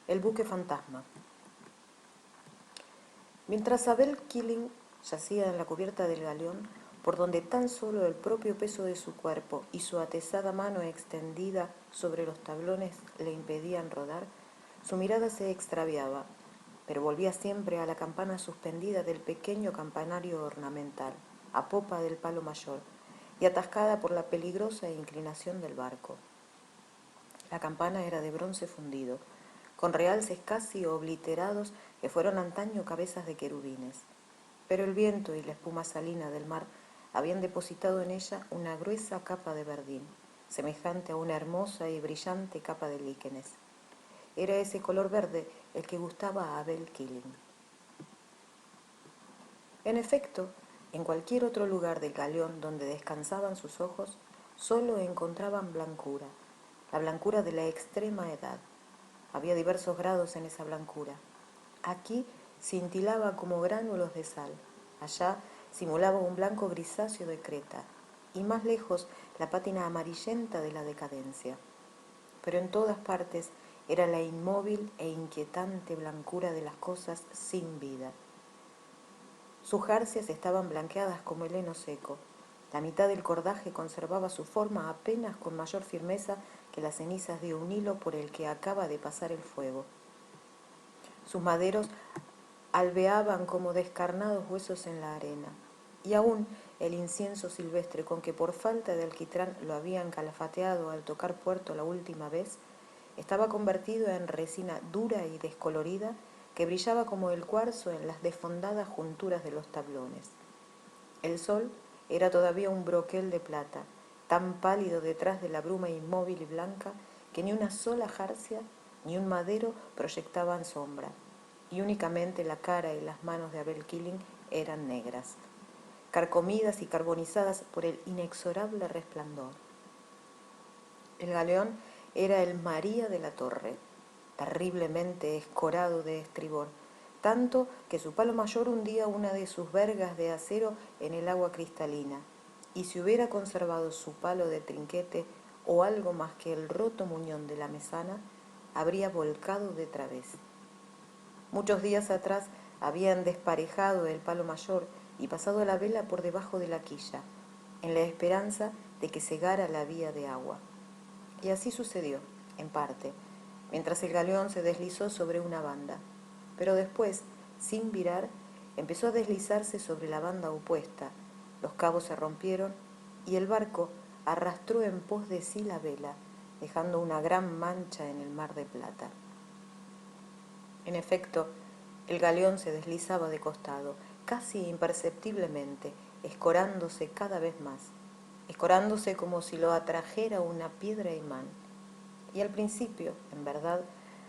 El buque fantasma. Mientras Abel Keeling yacía en la cubierta del galeón, por donde tan solo el propio peso de su cuerpo y su atezada mano extendida sobre los tablones le impedían rodar, su mirada se extraviaba, pero volvía siempre a la campana suspendida del pequeño campanario ornamental, a popa del palo mayor, y atascada por la peligrosa inclinación del barco. La campana era de bronce fundido, con realces casi obliterados que fueron antaño cabezas de querubines, pero el viento y la espuma salina del mar habían depositado en ella una gruesa capa de verdín, semejante a una hermosa y brillante capa de líquenes. Era ese color verde el que gustaba a Abel Keeling. En efecto, en cualquier otro lugar del galeón donde descansaban sus ojos, sólo encontraban blancura, la blancura de la extrema edad. Había diversos grados en esa blancura. Aquí cintilaba como gránulos de sal, allá simulaba un blanco grisáceo de creta, y más lejos la pátina amarillenta de la decadencia. Pero en todas partes era la inmóvil e inquietante blancura de las cosas sin vida. Sus jarcias estaban blanqueadas como el heno seco. La mitad del cordaje conservaba su forma apenas con mayor firmeza que las cenizas de un hilo por el que acaba de pasar el fuego. Sus maderos albeaban como descarnados huesos en la arena, y aún el incienso silvestre con que por falta de alquitrán lo habían calafateado al tocar puerto la última vez, estaba convertido en resina dura y descolorida que brillaba como el cuarzo en las desfondadas junturas de los tablones. El sol era todavía un broquel de plata, tan pálido detrás de la bruma inmóvil y blanca que ni una sola jarcia ni un madero proyectaban sombra, y únicamente la cara y las manos de Abel Keeling eran negras, carcomidas y carbonizadas por el inexorable resplandor. El galeón era el María de la Torre, terriblemente escorado de estribor, tanto que su palo mayor hundía una de sus vergas de acero en el agua cristalina, y si hubiera conservado su palo de trinquete o algo más que el roto muñón de la mesana, habría volcado de través. Muchos días atrás habían desparejado el palo mayor y pasado la vela por debajo de la quilla, en la esperanza de que cegara la vía de agua. Y así sucedió, en parte, mientras el galeón se deslizó sobre una banda, pero después, sin virar, empezó a deslizarse sobre la banda opuesta, los cabos se rompieron y el barco arrastró en pos de sí la vela, dejando una gran mancha en el mar de plata. En efecto, el galeón se deslizaba de costado, casi imperceptiblemente, escorándose cada vez más, escorándose como si lo atrajera una piedra imán. Y al principio, en verdad,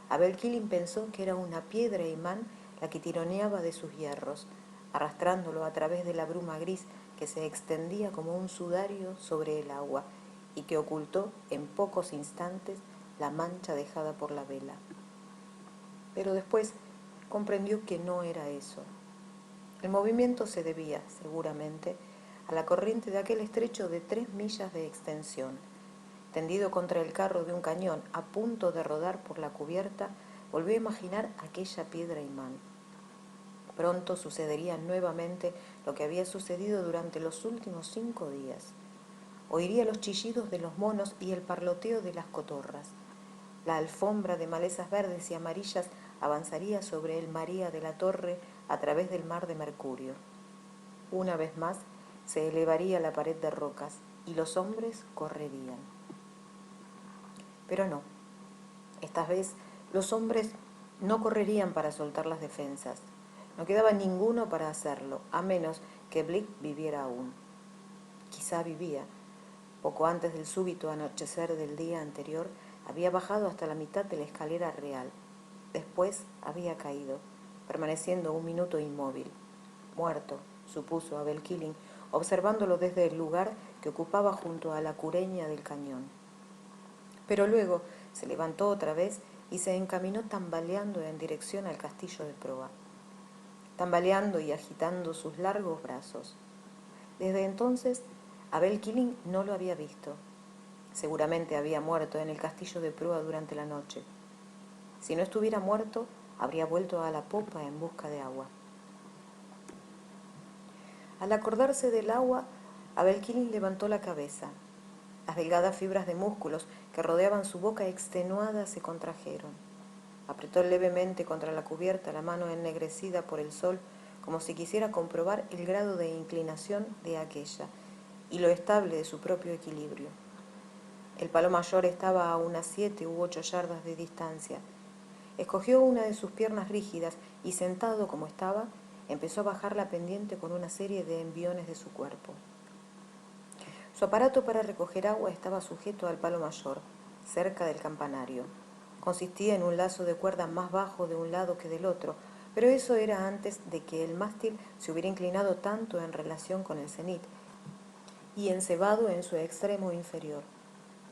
Abel Keeling pensó que era una piedra imán la que tironeaba de sus hierros, arrastrándolo a través de la bruma gris que se extendía como un sudario sobre el agua y que ocultó en pocos instantes la mancha dejada por la vela. Pero después comprendió que no era eso. El movimiento se debía, seguramente, a la corriente de aquel estrecho de 3 millas de extensión. Tendido contra el carro de un cañón, a punto de rodar por la cubierta, volvió a imaginar aquella piedra imán. Pronto sucedería nuevamente lo que había sucedido durante los últimos 5 días. Oiría los chillidos de los monos y el parloteo de las cotorras. La alfombra de malezas verdes y amarillas avanzaría sobre el María de la Torre a través del mar de Mercurio. Una vez más se elevaría la pared de rocas y los hombres correrían. Pero no, esta vez los hombres no correrían para soltar las defensas. No quedaba ninguno para hacerlo, a menos que Blick viviera aún. Quizá vivía. Poco antes del súbito anochecer del día anterior, había bajado hasta la mitad de la escalera real. Después había caído, permaneciendo un minuto inmóvil. Muerto, supuso Abel Keeling, observándolo desde el lugar que ocupaba junto a la cureña del cañón. Pero luego se levantó otra vez y se encaminó tambaleando en dirección al castillo de proa, tambaleando y agitando sus largos brazos. Desde entonces, Abel Keeling no lo había visto. Seguramente había muerto en el castillo de proa durante la noche. Si no estuviera muerto, habría vuelto a la popa en busca de agua. Al acordarse del agua, Abel Keeling levantó la cabeza. Las delgadas fibras de músculos que rodeaban su boca extenuada se contrajeron. Apretó levemente contra la cubierta la mano ennegrecida por el sol, como si quisiera comprobar el grado de inclinación de aquella y lo estable de su propio equilibrio. El palo mayor estaba a unas 7 u 8 yardas de distancia. Escogió una de sus piernas rígidas y, sentado como estaba, empezó a bajar la pendiente con una serie de enviones de su cuerpo. Su aparato para recoger agua estaba sujeto al palo mayor, cerca del campanario. Consistía en un lazo de cuerda más bajo de un lado que del otro, pero eso era antes de que el mástil se hubiera inclinado tanto en relación con el cenit y encebado en su extremo inferior.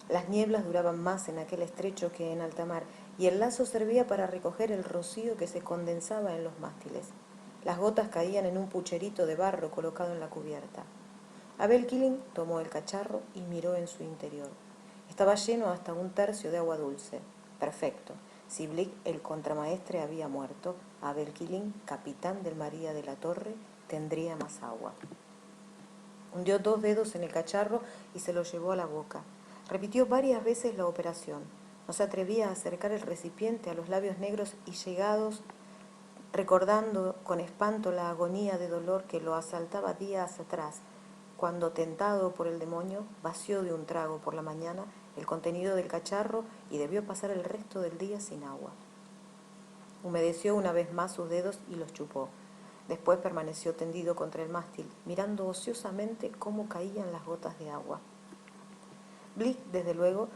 Las nieblas duraban más en aquel estrecho que en alta mar, y el lazo servía para recoger el rocío que se condensaba en los mástiles. Las gotas caían en un pucherito de barro colocado en la cubierta. Abel Keeling tomó el cacharro y miró en su interior. Estaba lleno hasta un tercio de agua dulce. Perfecto. Si Blick, el contramaestre, había muerto, Abel Keeling, capitán del María de la Torre, tendría más agua. Hundió 2 dedos en el cacharro y se lo llevó a la boca. Repitió varias veces la operación. No se atrevía a acercar el recipiente a los labios negros y llegados, recordando con espanto la agonía de dolor que lo asaltaba días atrás, cuando, tentado por el demonio, vació de un trago por la mañana el contenido del cacharro y debió pasar el resto del día sin agua. Humedeció una vez más sus dedos y los chupó. Después permaneció tendido contra el mástil, mirando ociosamente cómo caían las gotas de agua. Blick, desde luego,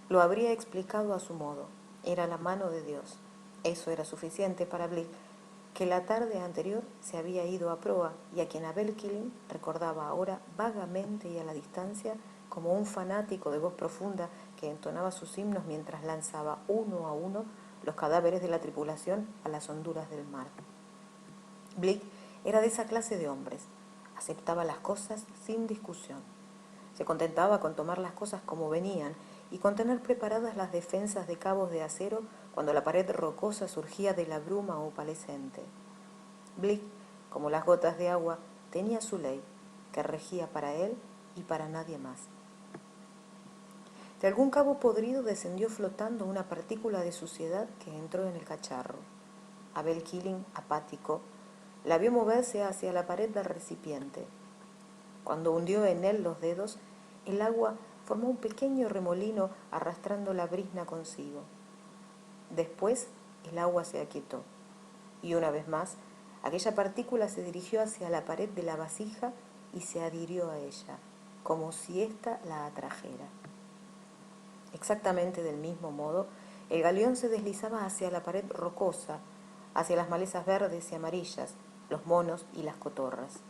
lo habría explicado a su modo. Era la mano de Dios. Eso era suficiente para Blick, que la tarde anterior se había ido a proa y a quien Abel Keeling recordaba ahora vagamente y a la distancia como un fanático de voz profunda que entonaba sus himnos mientras lanzaba uno a uno los cadáveres de la tripulación a las honduras del mar. Blick era de esa clase de hombres. Aceptaba las cosas sin discusión. Se contentaba con tomar las cosas como venían y con tener preparadas las defensas de cabos de acero cuando la pared rocosa surgía de la bruma opalescente. Blick, como las gotas de agua, tenía su ley, que regía para él y para nadie más. De algún cabo podrido descendió flotando una partícula de suciedad que entró en el cacharro. Abel Keeling, apático, la vio moverse hacia la pared del recipiente. Cuando hundió en él los dedos, el agua formó un pequeño remolino arrastrando la brizna consigo. Después el agua se aquietó y una vez más aquella partícula se dirigió hacia la pared de la vasija y se adhirió a ella, como si ésta la atrajera. Exactamente del mismo modo, el galeón se deslizaba hacia la pared rocosa, hacia las malezas verdes y amarillas, los monos y las cotorras.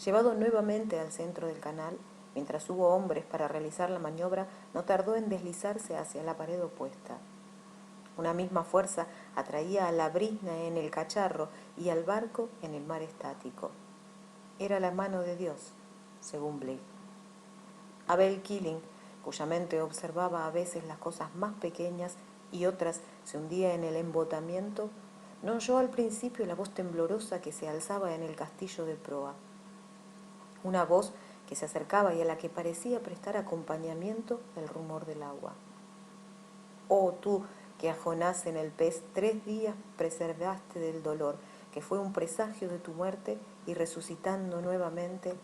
Llevado nuevamente al centro del canal, mientras hubo hombres para realizar la maniobra, no tardó en deslizarse hacia la pared opuesta. Una misma fuerza atraía a la brizna en el cacharro y al barco en el mar estático. Era la mano de Dios, según Blick. Abel Keeling, cuya mente observaba a veces las cosas más pequeñas y otras se hundía en el embotamiento, no oyó al principio la voz temblorosa que se alzaba en el castillo de proa. Una voz que se acercaba y a la que parecía prestar acompañamiento el rumor del agua. Oh, tú que a Jonás en el pez 3 días preservaste del dolor, que fue un presagio de tu muerte, y resucitando nuevamente,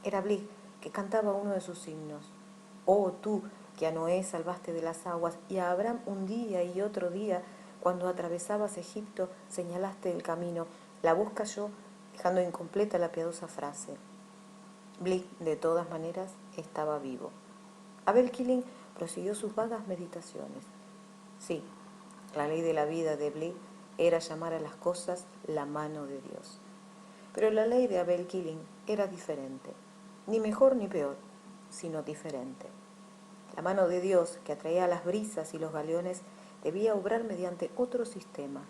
era Blick que cantaba uno de sus himnos. Oh, tú que a Noé salvaste de las aguas, y a Abraham un día y otro día, cuando atravesabas Egipto, señalaste el camino. La voz cayó, dejando incompleta la piadosa frase. Blick, de todas maneras, estaba vivo. Abel Keeling prosiguió sus vagas meditaciones. Sí, la ley de la vida de Blick era llamar a las cosas la mano de Dios. Pero la ley de Abel Keeling era diferente, ni mejor ni peor, sino diferente. La mano de Dios, que atraía las brisas y los galeones, debía obrar mediante otro sistema,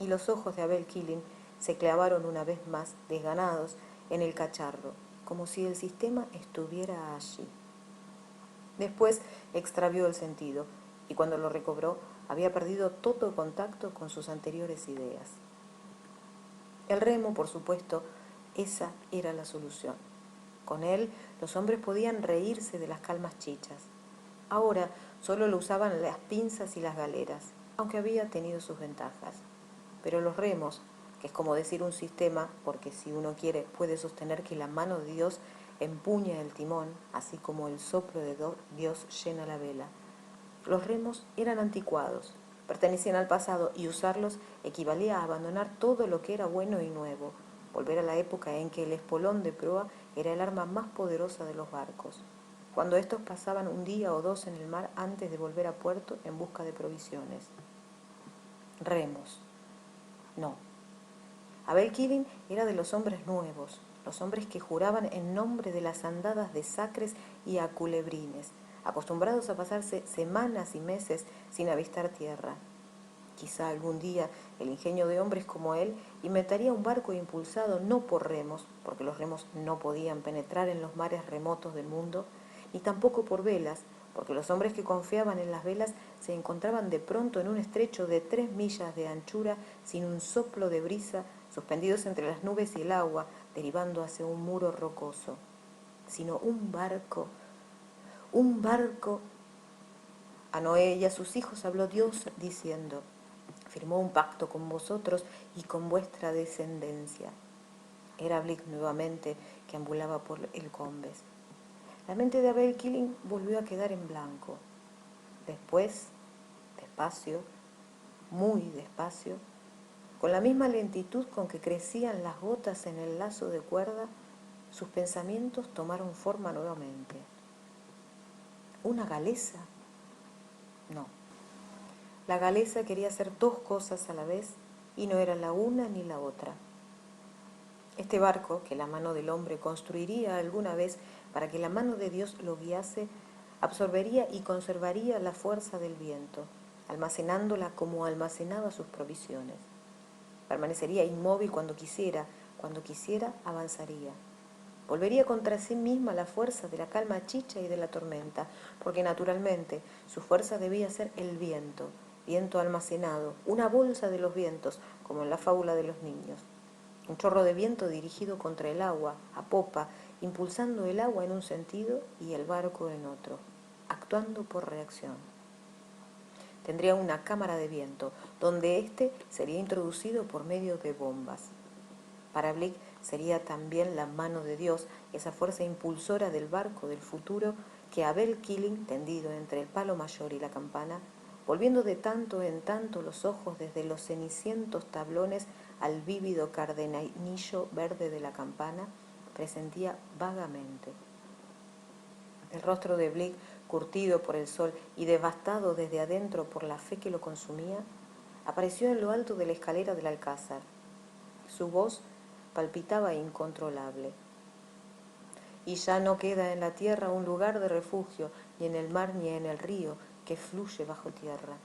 y los ojos de Abel Keeling se clavaron una vez más, desganados, en el cacharro, como si el sistema estuviera allí. Después extravió el sentido, y cuando lo recobró, había perdido todo contacto con sus anteriores ideas. El remo, por supuesto, esa era la solución. Con él, los hombres podían reírse de las calmas chichas. Ahora solo lo usaban las pinzas y las galeras, aunque había tenido sus ventajas. Pero los remos, que es como decir un sistema, porque si uno quiere puede sostener que la mano de Dios empuña el timón, así como el soplo de Dios llena la vela. Los remos eran anticuados, pertenecían al pasado y usarlos equivalía a abandonar todo lo que era bueno y nuevo, volver a la época en que el espolón de proa era el arma más poderosa de los barcos, cuando estos pasaban un día o dos en el mar antes de volver a puerto en busca de provisiones. Remos. No. Abel Keeling era de los hombres nuevos, los hombres que juraban en nombre de las andadas de sacres y a culebrines, acostumbrados a pasarse semanas y meses sin avistar tierra. Quizá algún día el ingenio de hombres como él inventaría un barco impulsado no por remos, porque los remos no podían penetrar en los mares remotos del mundo, ni tampoco por velas, porque los hombres que confiaban en las velas se encontraban de pronto en un estrecho de 3 millas de anchura sin un soplo de brisa, suspendidos entre las nubes y el agua, derivando hacia un muro rocoso, sino un barco. A Noé y a sus hijos habló Dios diciendo: firmó un pacto con vosotros y con vuestra descendencia. Era Blick nuevamente que ambulaba por el Combes. La mente de Abel Keeling volvió a quedar en blanco. Después, despacio, muy despacio, con la misma lentitud con que crecían las gotas en el lazo de cuerda, sus pensamientos tomaron forma nuevamente. ¿Una galesa? No. La galesa quería hacer 2 cosas a la vez y no era la una ni la otra. Este barco, que la mano del hombre construiría alguna vez para que la mano de Dios lo guiase, absorbería y conservaría la fuerza del viento, almacenándola como almacenaba sus provisiones. Permanecería inmóvil cuando quisiera avanzaría. Volvería contra sí misma la fuerza de la calma chicha y de la tormenta, porque naturalmente su fuerza debía ser el viento, viento almacenado, una bolsa de los vientos, como en la fábula de los niños. Un chorro de viento dirigido contra el agua, a popa, impulsando el agua en un sentido y el barco en otro, actuando por reacción. Tendría una cámara de viento, donde éste sería introducido por medio de bombas. Para Blick sería también la mano de Dios, esa fuerza impulsora del barco del futuro que Abel Keeling, tendido entre el palo mayor y la campana, volviendo de tanto en tanto los ojos desde los cenicientos tablones al vívido cardenillo verde de la campana, presentía vagamente. El rostro de Blick, curtido por el sol y devastado desde adentro por la fe que lo consumía, apareció en lo alto de la escalera del alcázar. Su voz palpitaba incontrolable. Y ya no queda en la tierra un lugar de refugio, ni en el mar ni en el río que fluye bajo tierra.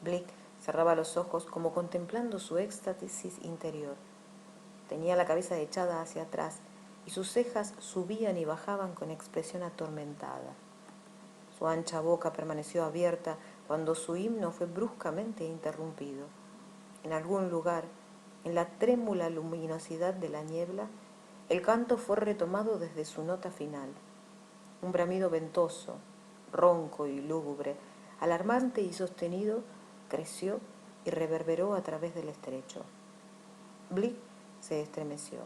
Blick cerraba los ojos como contemplando su éxtasis interior. Tenía la cabeza echada hacia atrás y sus cejas subían y bajaban con expresión atormentada. Su ancha boca permaneció abierta cuando su himno fue bruscamente interrumpido. En algún lugar, en la trémula luminosidad de la niebla, el canto fue retomado desde su nota final. Un bramido ventoso, ronco y lúgubre, alarmante y sostenido, creció y reverberó a través del estrecho. Blick se estremeció.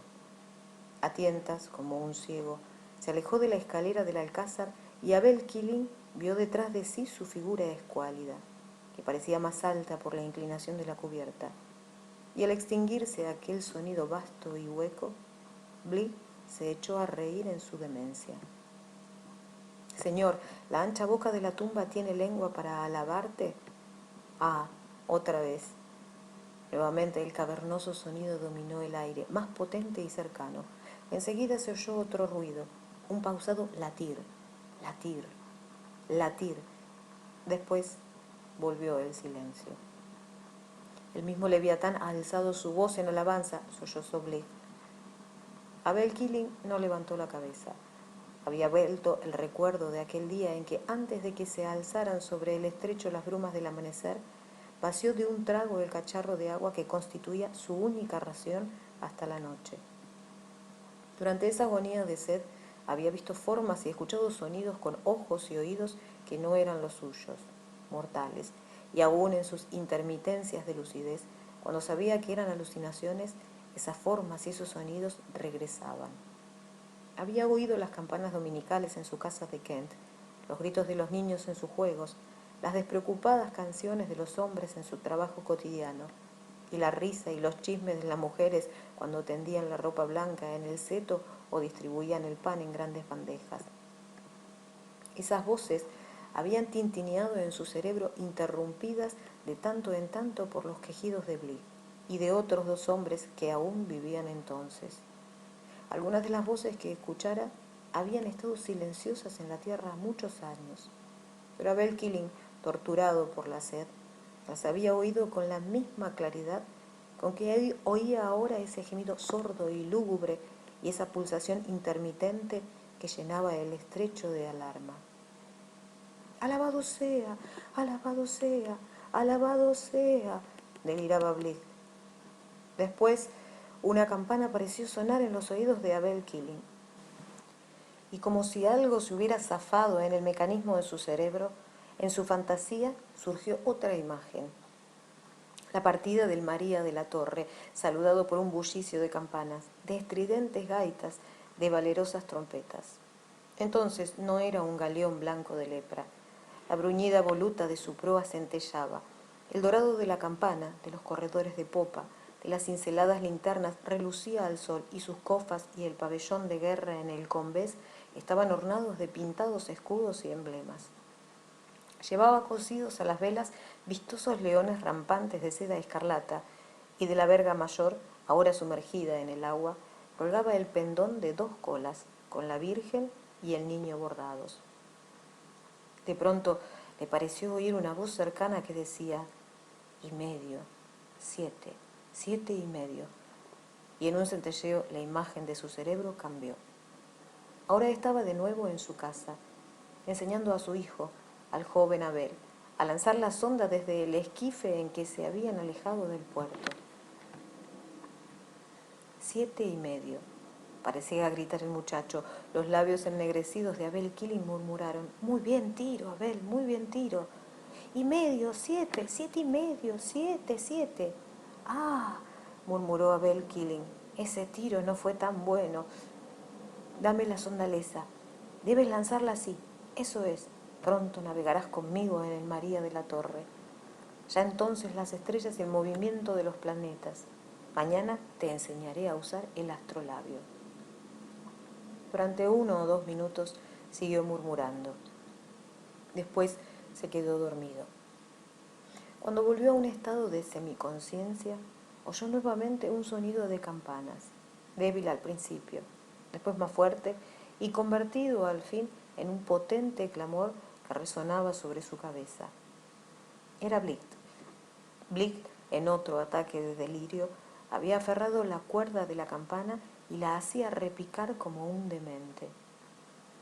A tientas, como un ciego, se alejó de la escalera del alcázar y Abel Keeling vio detrás de sí su figura escuálida, que parecía más alta por la inclinación de la cubierta. Y al extinguirse aquel sonido vasto y hueco, Blick se echó a reír en su demencia. Señor, ¿la ancha boca de la tumba tiene lengua para alabarte? Ah, otra vez. Nuevamente el cavernoso sonido dominó el aire, más potente y cercano. Enseguida se oyó otro ruido, un pausado latir, latir, latir. Después volvió el silencio. El mismo Leviatán ha alzado su voz en alabanza, sollozó Blick. Abel Keeling no levantó la cabeza. Había vuelto el recuerdo de aquel día en que, antes de que se alzaran sobre el estrecho las brumas del amanecer, vació de un trago el cacharro de agua que constituía su única ración hasta la noche. Durante esa agonía de sed había visto formas y escuchado sonidos con ojos y oídos que no eran los suyos, mortales, y aún en sus intermitencias de lucidez, cuando sabía que eran alucinaciones, esas formas y esos sonidos regresaban. Había oído las campanas dominicales en su casa de Kent, los gritos de los niños en sus juegos, las despreocupadas canciones de los hombres en su trabajo cotidiano, y la risa y los chismes de las mujeres cuando tendían la ropa blanca en el seto o distribuían el pan en grandes bandejas. Esas voces habían tintineado en su cerebro, interrumpidas de tanto en tanto por los quejidos de Bligh y de otros dos hombres que aún vivían entonces. Algunas de las voces que escuchara habían estado silenciosas en la tierra muchos años, pero Abel Keeling, torturado por la sed, las había oído con la misma claridad con que oía ahora ese gemido sordo y lúgubre y esa pulsación intermitente que llenaba el estrecho de alarma. «¡Alabado sea! ¡Alabado sea! ¡Alabado sea!», deliraba Bligh. Después, una campana pareció sonar en los oídos de Abel Keeling, y como si algo se hubiera zafado en el mecanismo de su cerebro, en su fantasía surgió otra imagen: la partida del María de la Torre, saludado por un bullicio de campanas, de estridentes gaitas, de valerosas trompetas. Entonces no era un galeón blanco de lepra. La bruñida voluta de su proa centellaba. El dorado de la campana, de los corredores de popa, de las cinceladas linternas relucía al sol, y sus cofas y el pabellón de guerra en el combés estaban ornados de pintados escudos y emblemas. Llevaba cosidos a las velas vistosos leones rampantes de seda escarlata, y de la verga mayor, ahora sumergida en el agua, colgaba el pendón de 2 colas, con la Virgen y el niño bordados. De pronto le pareció oír una voz cercana que decía: «y medio, 7, 7 y medio», y en un centelleo la imagen de su cerebro cambió. Ahora estaba de nuevo en su casa, enseñando a su hijo, al joven Abel, a lanzar la sonda desde el esquife en que se habían alejado del puerto. 7 y medio, parecía gritar el muchacho. Los labios ennegrecidos de Abel Keeling murmuraron: «Muy bien tiro, Abel, muy bien tiro». «Y medio, 7, 7 y medio, 7, 7». «Ah», murmuró Abel Keeling, «ese tiro no fue tan bueno. Dame la sonda lesa. Debes lanzarla así. Eso es. Pronto navegarás conmigo en el María de la Torre. Ya entonces las estrellas y el movimiento de los planetas. Mañana te enseñaré a usar el astrolabio». Durante 1 o 2 minutos siguió murmurando. Después se quedó dormido. Cuando volvió a un estado de semiconsciencia, oyó nuevamente un sonido de campanas, débil al principio, después más fuerte y convertido al fin en un potente clamor que resonaba sobre su cabeza. Era Bligh. Bligh, en otro ataque de delirio, había aferrado la cuerda de la campana y la hacía repicar como un demente.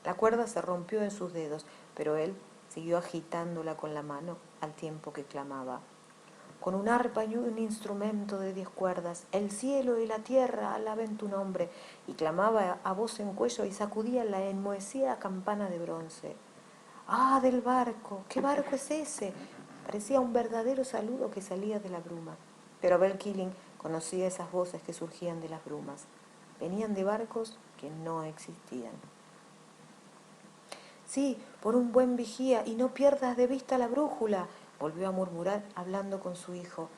La cuerda se rompió en sus dedos, pero él siguió agitándola con la mano al tiempo que clamaba: «Con un arpa y un instrumento de 10 cuerdas, el cielo y la tierra alaben tu nombre», y clamaba a voz en cuello y sacudía la enmohecida campana de bronce. «¡Ah, del barco! ¿Qué barco es ese?». Parecía un verdadero saludo que salía de la bruma, pero Abel Keeling conocía esas voces que surgían de las brumas. Venían de barcos que no existían. «Sí, por un buen vigía, y no pierdas de vista la brújula», volvió a murmurar hablando con su hijo.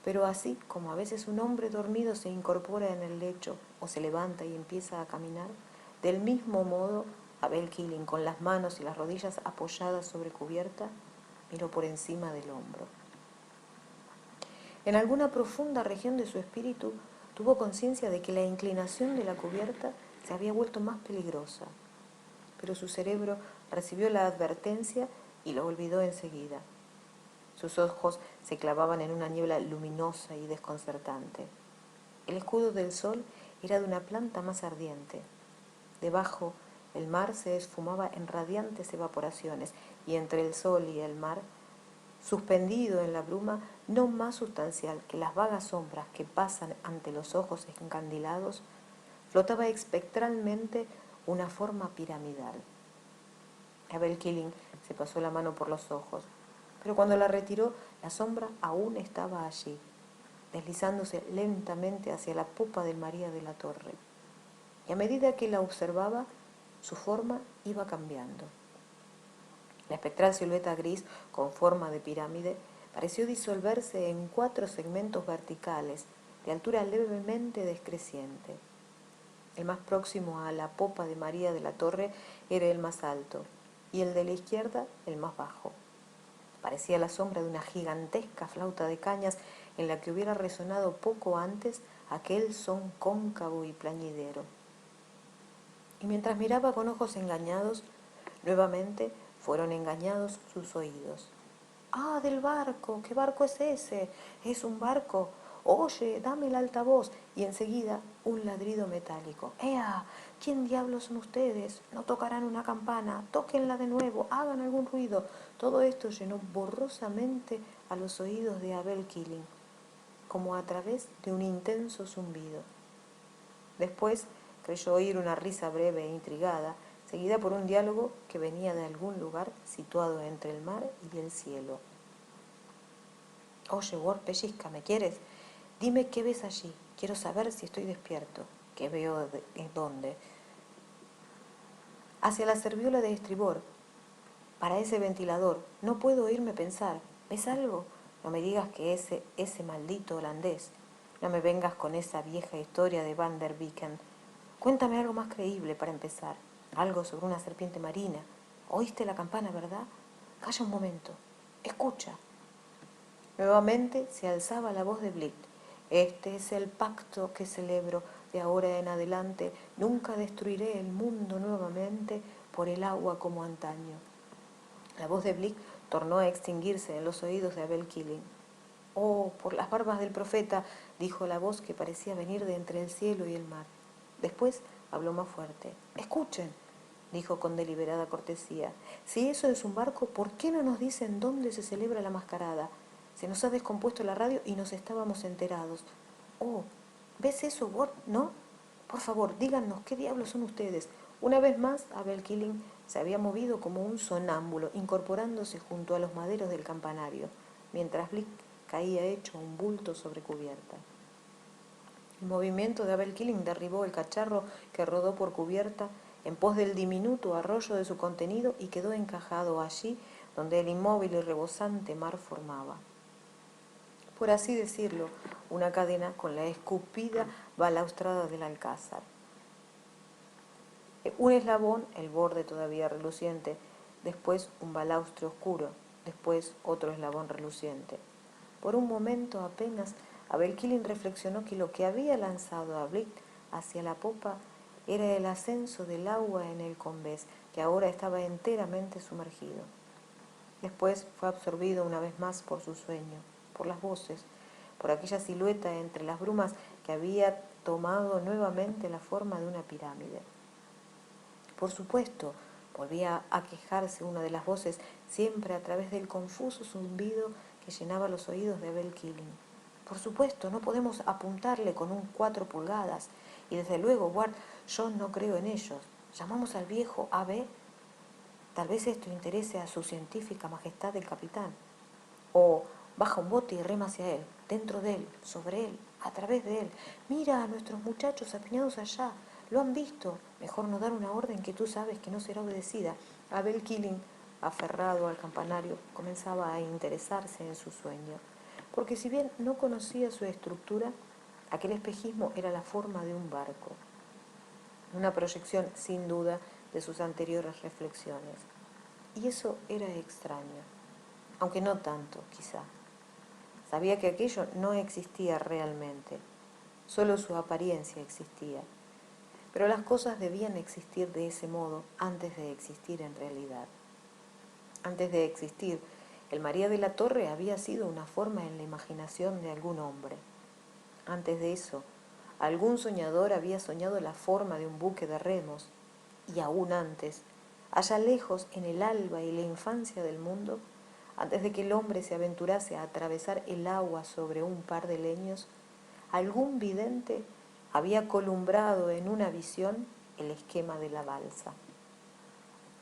Pero así como a veces un hombre dormido se incorpora en el lecho o se levanta y empieza a caminar, del mismo modo Abel Keeling, con las manos y las rodillas apoyadas sobre cubierta, miró por encima del hombro. En alguna profunda región de su espíritu tuvo conciencia de que la inclinación de la cubierta se había vuelto más peligrosa, pero su cerebro recibió la advertencia y lo olvidó enseguida. Sus ojos se clavaban en una niebla luminosa y desconcertante. El escudo del sol era de una planta más ardiente. Debajo, El mar se esfumaba en radiantes evaporaciones, y entre el sol y el mar, suspendido en la bruma, no más sustancial que las vagas sombras que pasan ante los ojos encandilados, flotaba espectralmente una forma piramidal. Abel Keeling se pasó la mano por los ojos, pero cuando la retiró, la sombra aún estaba allí, deslizándose lentamente hacia la popa del María de la Torre. Y a medida que la observaba, su forma iba cambiando. La espectral silueta gris con forma de pirámide pareció disolverse en 4 segmentos verticales de altura levemente descreciente. El más próximo a la popa de María de la Torre era el más alto y el de la izquierda el más bajo. Parecía la sombra de una gigantesca flauta de cañas en la que hubiera resonado poco antes aquel son cóncavo y plañidero. Y mientras miraba con ojos engañados, nuevamente fueron engañados sus oídos. ¡Ah, del barco! ¿Qué barco es ese? Es un barco. Oye, dame el altavoz. Y enseguida un ladrido metálico. ¡Ea! ¿Quién diablos son ustedes? No tocarán una campana. Tóquenla de nuevo. Hagan algún ruido. Todo esto llenó borrosamente a los oídos de Abel Keeling, como a través de un intenso zumbido. Después creyó oír una risa breve e intrigada, seguida por un diálogo que venía de algún lugar situado entre el mar y el cielo. Oye, Ward, pellizca, ¿me quieres? Dime qué ves allí. Quiero saber si estoy despierto. ¿Qué veo? ¿En dónde? Hacia la serviola de estribor, para ese ventilador. No puedo oírme pensar. ¿Ves algo? No me digas que ese maldito holandés. No me vengas con esa vieja historia de Van der Viken. Cuéntame algo más creíble para empezar. Algo sobre una serpiente marina. ¿Oíste la campana, verdad? Calla un momento. Escucha. Nuevamente se alzaba la voz de Blick. Este es el pacto que celebro. De ahora en adelante nunca destruiré el mundo nuevamente por el agua como antaño. La voz de Blick tornó a extinguirse en los oídos de Abel Keeling. Oh, por las barbas del profeta, dijo la voz que parecía venir de entre el cielo y el mar. Después habló más fuerte. Escuchen, dijo con deliberada cortesía. Si eso es un barco, ¿por qué no nos dicen dónde se celebra la mascarada? Se nos ha descompuesto la radio y nos estábamos enterados. Oh, ¿ves eso, Ward? ¿No? Por favor, díganos, ¿qué diablos son ustedes? Una vez más, Abel Keeling se había movido como un sonámbulo, incorporándose junto a los maderos del campanario, mientras Blick caía hecho un bulto sobre cubierta. El movimiento de Abel Keeling derribó el cacharro que rodó por cubierta en pos del diminuto arroyo de su contenido y quedó encajado allí donde el inmóvil y rebosante mar formaba, por así decirlo, una cadena con la escupida balaustrada del alcázar. Un eslabón, el borde todavía reluciente, después un balaustre oscuro, después otro eslabón reluciente. Por un momento apenas, Abel Keeling reflexionó que lo que había lanzado a Blick hacia la popa era el ascenso del agua en el convés, que ahora estaba enteramente sumergido. Después fue absorbido una vez más por su sueño, por las voces, por aquella silueta entre las brumas que había tomado nuevamente la forma de una pirámide. Por supuesto, volvía a quejarse una de las voces, siempre a través del confuso zumbido que llenaba los oídos de Abel Keeling. Por supuesto, no podemos apuntarle con un 4 pulgadas, y desde luego, Ward, yo no creo en ellos. ¿Llamamos al viejo A.B.? Tal vez esto interese a su científica majestad el capitán. O baja un bote y rema hacia él, dentro de él, sobre él, a través de él. Mira a nuestros muchachos apiñados allá. Lo han visto. Mejor no dar una orden que tú sabes que no será obedecida. Abel Keeling, aferrado al campanario, comenzaba a interesarse en su sueño. Porque si bien no conocía su estructura, aquel espejismo era la forma de un barco. Una proyección, sin duda, de sus anteriores reflexiones. Y eso era extraño, aunque no tanto, quizá. Sabía que aquello no existía realmente, solo su apariencia existía. Pero las cosas debían existir de ese modo antes de existir en realidad. Antes de existir, el María de la Torre había sido una forma en la imaginación de algún hombre. Antes de eso, algún soñador había soñado la forma de un buque de remos. y aún antes, allá lejos en el alba y la infancia del mundo, antes de que el hombre se aventurase a atravesar el agua sobre un par de leños, algún vidente había columbrado en una visión el esquema de la balsa.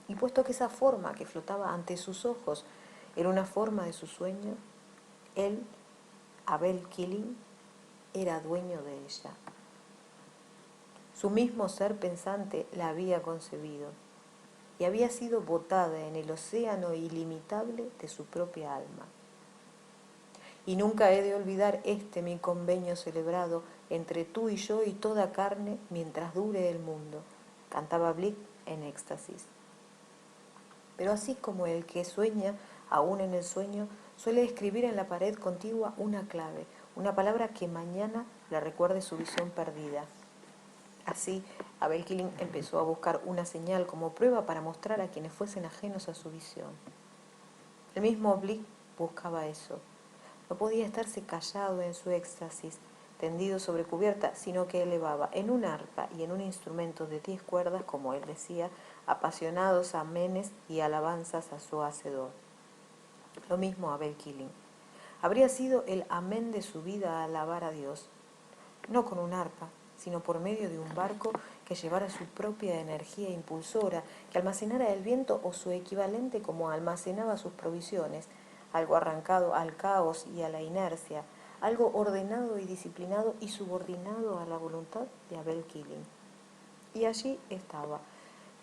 Y puesto que esa forma que flotaba ante sus ojos era una forma de su sueño, él, Abel Keeling, era dueño de ella. Su mismo ser pensante la había concebido y había sido botada en el océano ilimitable de su propia alma. Y nunca he de olvidar mi convenio celebrado entre tú y yo y toda carne mientras dure el mundo, cantaba Blick en éxtasis. Pero así como el que sueña, aún en el sueño, suele escribir en la pared contigua una clave, una palabra que mañana le recuerde su visión perdida. Así, Abel Keeling empezó a buscar una señal como prueba para mostrar a quienes fuesen ajenos a su visión. El mismo Blick buscaba eso. No podía estarse callado en su éxtasis, tendido sobre cubierta, sino que elevaba en un arpa y en un instrumento de 10 cuerdas, como él decía, apasionados amenes y alabanzas a su Hacedor. Lo mismo Abel Keeling. Habría sido el amén de su vida alabar a Dios, no con un arpa, sino por medio de un barco que llevara su propia energía impulsora, que almacenara el viento o su equivalente como almacenaba sus provisiones, algo arrancado al caos y a la inercia, algo ordenado y disciplinado y subordinado a la voluntad de Abel Keeling. Y allí estaba,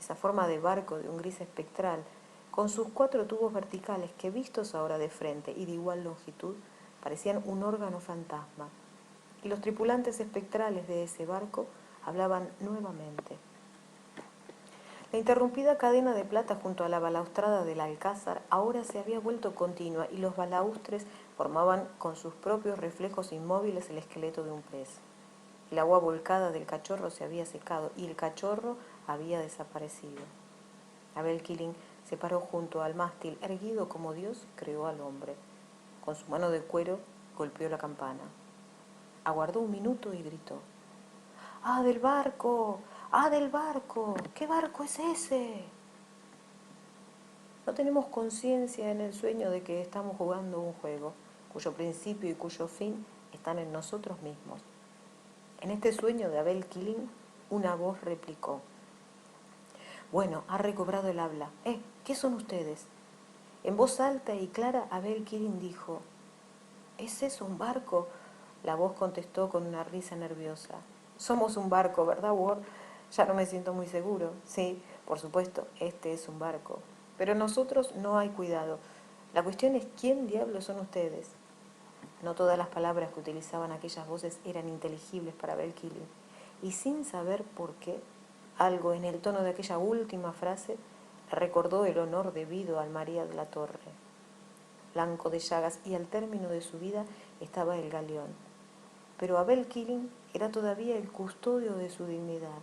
esa forma de barco de un gris espectral, con sus 4 tubos verticales que, vistos ahora de frente y de igual longitud, parecían un órgano fantasma. Y los tripulantes espectrales de ese barco hablaban nuevamente. La interrumpida cadena de plata junto a la balaustrada del alcázar ahora se había vuelto continua y los balaustres formaban con sus propios reflejos inmóviles el esqueleto de un pez. El agua volcada del cachorro se había secado y el cachorro había desaparecido. Abel Keeling se paró junto al mástil, erguido como Dios creó al hombre. Con su mano de cuero golpeó la campana. Aguardó un minuto y gritó: ¡Ah, del barco! ¡Ah, del barco! ¿Qué barco es ese? No tenemos conciencia en el sueño de que estamos jugando un juego, cuyo principio y cuyo fin están en nosotros mismos. En este sueño de Abel Keeling, una voz replicó: Bueno, ha recobrado el habla. ¿Qué son ustedes? En voz alta y clara, Abel Keeling dijo: ¿Es eso un barco? La voz contestó con una risa nerviosa: Somos un barco, ¿verdad, Ward? Ya no me siento muy seguro. Sí, por supuesto, este es un barco. Pero nosotros no hay cuidado. La cuestión es quién diablos son ustedes. No todas las palabras que utilizaban aquellas voces eran inteligibles para Abel Keeling, y sin saber por qué, algo en el tono de aquella última frase le recordó el honor debido al María de la Torre. Blanco de llagas, y al término de su vida estaba el galeón. Pero Abel Keeling era todavía el custodio de su dignidad.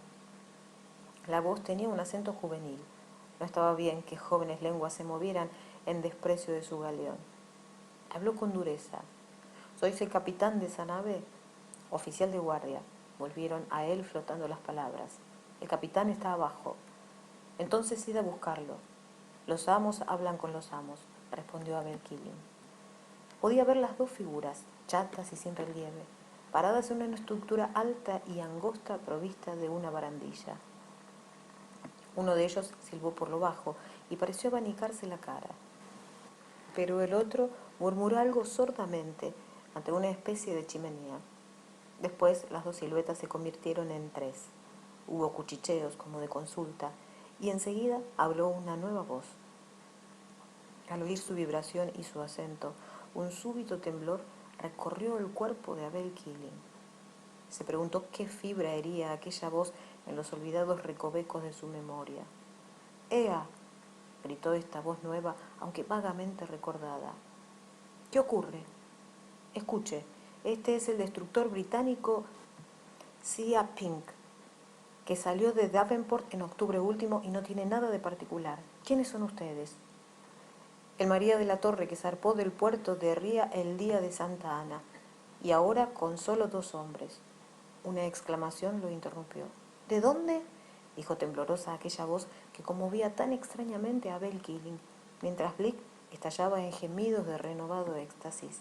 La voz tenía un acento juvenil. No estaba bien que jóvenes lenguas se movieran en desprecio de su galeón. Habló con dureza. ¿Sois el capitán de esa nave? Oficial de guardia. Volvieron a él flotando las palabras. El capitán está abajo. Entonces id a buscarlo. Los amos hablan con los amos, respondió Abel Keeling. Podía ver las 2 figuras, chatas y sin relieve, paradas en una estructura alta y angosta provista de una barandilla. Uno de ellos silbó por lo bajo y pareció abanicarse la cara. Pero el otro murmuró algo sordamente ante una especie de chimenea. Después las 2 siluetas se convirtieron en 3. Hubo cuchicheos como de consulta y enseguida habló una nueva voz. Al oír su vibración y su acento, un súbito temblor recorrió el cuerpo de Abel Keeling. Se preguntó qué fibra hería aquella voz en los olvidados recovecos de su memoria. ¡Ea!, gritó esta voz nueva, aunque vagamente recordada. ¿Qué ocurre? Escuche, este es el destructor británico Sea Pink, que salió de Davenport en octubre último y no tiene nada de particular. ¿Quiénes son ustedes? El María de la Torre, que zarpó del puerto de Ría el día de Santa Ana, y ahora con solo 2 hombres. Una exclamación lo interrumpió. ¿De dónde? dijo temblorosa aquella voz que conmovía tan extrañamente a Abel Keeling, mientras Blick estallaba en gemidos de renovado éxtasis.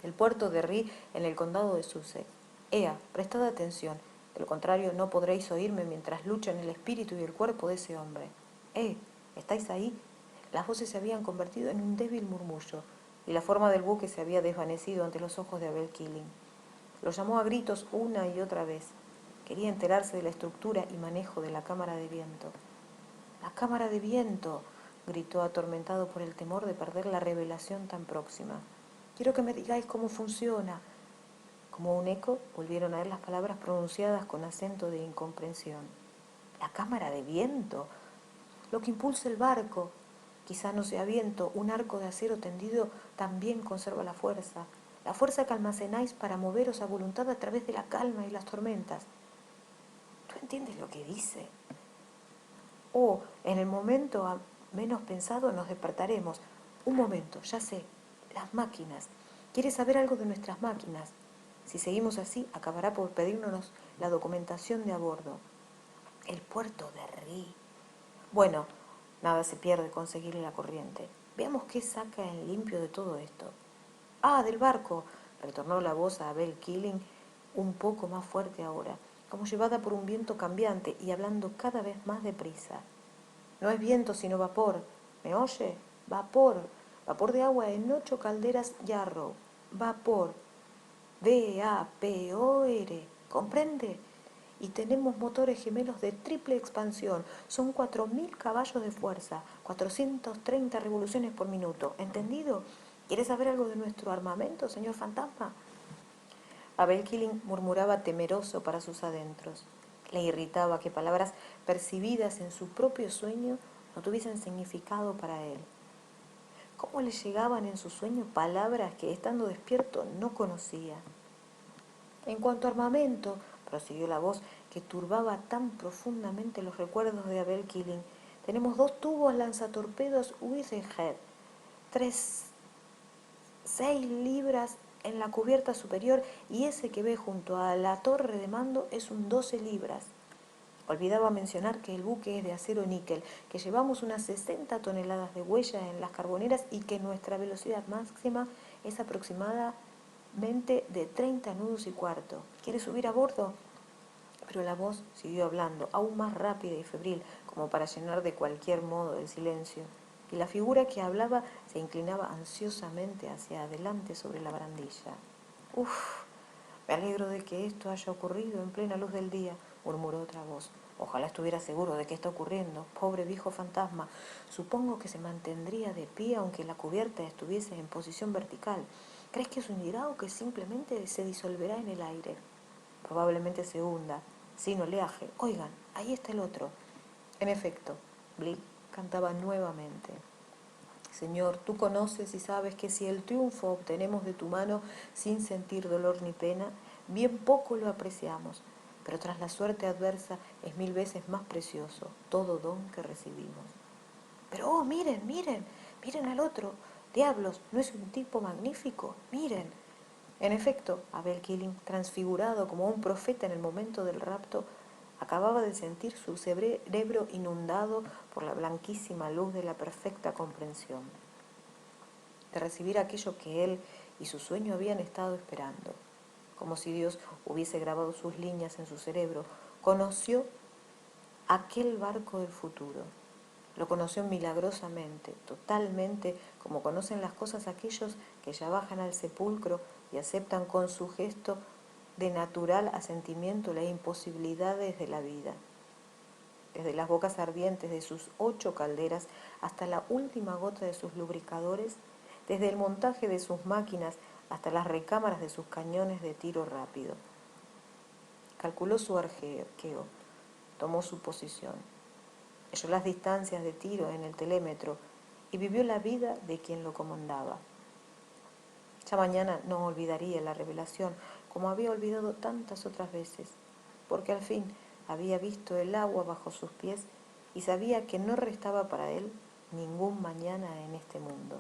El puerto de Ree en el condado de Sussex. Ea, prestad atención, de lo contrario no podréis oírme mientras luchan el espíritu y el cuerpo de ese hombre. ¿Estáis ahí? Las voces se habían convertido en un débil murmullo, y la forma del buque se había desvanecido ante los ojos de Abel Keeling. Lo llamó a gritos una y otra vez. Quería enterarse de la estructura y manejo de la cámara de viento. ¡La cámara de viento!, gritó atormentado por el temor de perder la revelación tan próxima. Quiero que me digáis cómo funciona. Como un eco, volvieron a él las palabras pronunciadas con acento de incomprensión. La cámara de viento, lo que impulsa el barco. Quizá no sea viento, un arco de acero tendido también conserva la fuerza que almacenáis para moveros a voluntad a través de la calma y las tormentas. ¿Tú entiendes lo que dice? Oh, en el momento menos pensado nos despertaremos. Un momento, ya sé, las máquinas. ¿Quieres saber algo de nuestras máquinas? Si seguimos así, acabará por pedirnos la documentación de a bordo. El puerto de Ree. Bueno, nada se pierde con seguirle la corriente. Veamos qué saca en limpio de todo esto. Ah, del barco, retornó la voz a Abel Keeling, un poco más fuerte ahora, como llevada por un viento cambiante y hablando cada vez más deprisa. No es viento sino vapor. ¿Me oye? Vapor. Vapor de agua en 8 calderas Yarrow. Vapor. V-A-P-O-R. ¿Comprende? Y tenemos motores gemelos de triple expansión. Son 4.000 caballos de fuerza, 430 revoluciones por minuto. ¿Entendido? ¿Quieres saber algo de nuestro armamento, señor fantasma? Abel Keeling murmuraba temeroso para sus adentros. Le irritaba que palabras percibidas en su propio sueño no tuviesen significado para él. ¿Cómo le llegaban en su sueño palabras que estando despierto no conocía? En cuanto a armamento, prosiguió la voz que turbaba tan profundamente los recuerdos de Abel Keeling, tenemos 2 tubos lanzatorpedos Whitehead, 6 libras en la cubierta superior y ese que ve junto a la torre de mando es un 12 libras. Olvidaba mencionar que el buque es de acero níquel, que llevamos unas 60 toneladas de huella en las carboneras y que nuestra velocidad máxima es aproximadamente de 30 nudos y cuarto. ¿Quieres subir a bordo? Pero la voz siguió hablando, aún más rápida y febril, como para llenar de cualquier modo el silencio, y la figura que hablaba se inclinaba ansiosamente hacia adelante sobre la barandilla. «Uf, me alegro de que esto haya ocurrido en plena luz del día», murmuró otra voz. «Ojalá estuviera seguro de que está ocurriendo. Pobre viejo fantasma. Supongo que se mantendría de pie aunque la cubierta estuviese en posición vertical. ¿Crees que se hundirá o que simplemente se disolverá en el aire? Probablemente se hunda, sin oleaje. Oigan, ahí está el otro». En efecto, Blick cantaba nuevamente. Señor, tú conoces y sabes que si el triunfo obtenemos de tu mano sin sentir dolor ni pena, bien poco lo apreciamos, pero tras la suerte adversa es 1000 veces más precioso todo don que recibimos. Pero, oh, miren, miren, miren al otro. Diablos, ¿no es un tipo magnífico? Miren. En efecto, Abel Keeling, transfigurado como un profeta en el momento del rapto, acababa de sentir su cerebro inundado por la blanquísima luz de la perfecta comprensión, de recibir aquello que él y su sueño habían estado esperando. Como si Dios hubiese grabado sus líneas en su cerebro, conoció aquel barco del futuro. Lo conoció milagrosamente, totalmente, como conocen las cosas aquellos que ya bajan al sepulcro y aceptan con su gesto de natural asentimiento las imposibilidades de la vida. Desde las bocas ardientes de sus 8 calderas hasta la última gota de sus lubricadores, desde el montaje de sus máquinas hasta las recámaras de sus cañones de tiro rápido. Calculó su arqueo, tomó su posición, leyó las distancias de tiro en el telémetro y vivió la vida de quien lo comandaba. Ya mañana no olvidaría la revelación como había olvidado tantas otras veces, porque al fin había visto el agua bajo sus pies y sabía que no restaba para él ningún mañana en este mundo.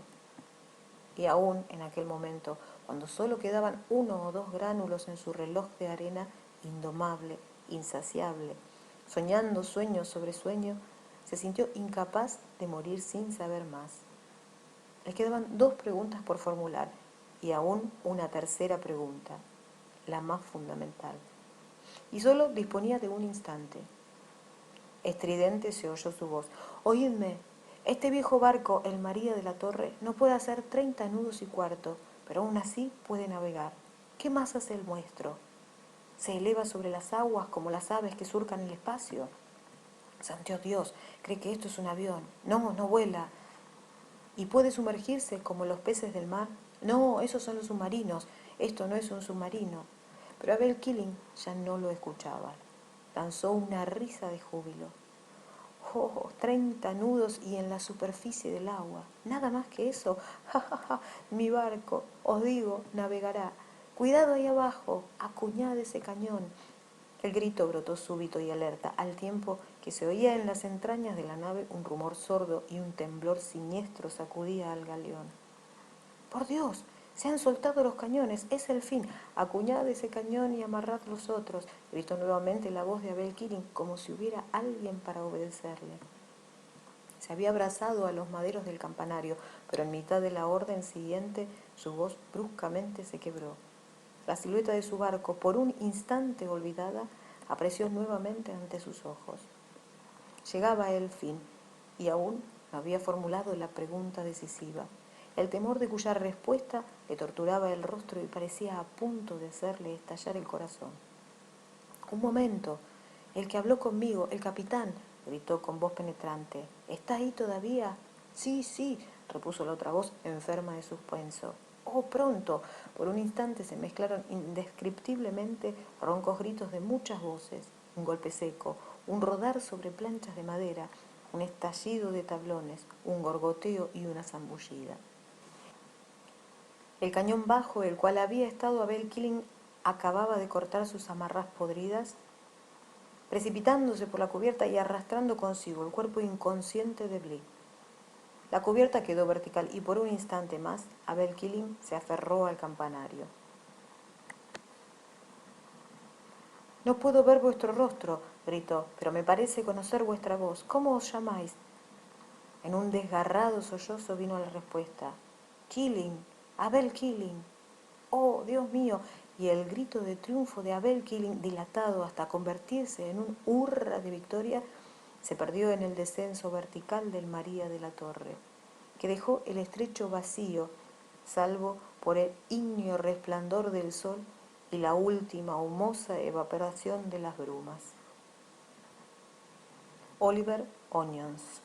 Y aún en aquel momento, cuando solo quedaban 1 o 2 gránulos en su reloj de arena, indomable, insaciable, Soñando sueño sobre sueño, se sintió incapaz de morir sin saber más. Le quedaban 2 preguntas por formular y aún una tercera pregunta, la más fundamental. Y solo disponía de un instante. Estridente se oyó su voz. Oídme, este viejo barco, el María de la Torre, no puede hacer 30 nudos y cuarto, pero aún así puede navegar. ¿Qué más hace el nuestro? ¿Se eleva sobre las aguas como las aves que surcan el espacio? Santo Dios, ¿cree que esto es un avión? No, no vuela. ¿Y puede sumergirse como los peces del mar? No, esos son los submarinos. Esto no es un submarino. Pero Abel Killing ya no lo escuchaba. Lanzó una risa de júbilo. Oh, 30 nudos y en la superficie del agua. Nada más que eso. Ja, ja, ja. Mi barco, os digo, navegará. Cuidado ahí abajo, acuñad ese cañón. El grito brotó súbito y alerta, al tiempo que se oía en las entrañas de la nave un rumor sordo y un temblor siniestro sacudía al galeón. ¡Por Dios! Se han soltado los cañones, es el fin. Acuñad ese cañón y amarrad los otros. Gritó nuevamente la voz de Abel Killing, como si hubiera alguien para obedecerle. Se había abrazado a los maderos del campanario, pero en mitad de la orden siguiente su voz bruscamente se quebró. La silueta de su barco, por un instante olvidada, apareció nuevamente ante sus ojos. Llegaba el fin, y aún no había formulado la pregunta decisiva. El temor de cuya respuesta le torturaba el rostro y parecía a punto de hacerle estallar el corazón. Un momento, el que habló conmigo, el capitán, gritó con voz penetrante. ¿Está ahí todavía? Sí, sí, repuso la otra voz enferma de suspenso. Oh, pronto. Por un instante se mezclaron indescriptiblemente roncos gritos de muchas voces, un golpe seco, un rodar sobre planchas de madera, un estallido de tablones, un gorgoteo y una zambullida. El cañón bajo, el cual había estado Abel Killing, acababa de cortar sus amarras podridas, precipitándose por la cubierta y arrastrando consigo el cuerpo inconsciente de Bligh. La cubierta quedó vertical y por un instante más Abel Killing se aferró al campanario. No puedo ver vuestro rostro, gritó, pero me parece conocer vuestra voz. ¿Cómo os llamáis? En un desgarrado sollozo vino la respuesta. Killing, Abel Killing. Oh, Dios mío, y el grito de triunfo de Abel Killing, dilatado hasta convertirse en un hurra de victoria, se perdió en el descenso vertical del María de la Torre, que dejó el estrecho vacío, salvo por el ígneo resplandor del sol y la última humosa evaporación de las brumas. Oliver Onions.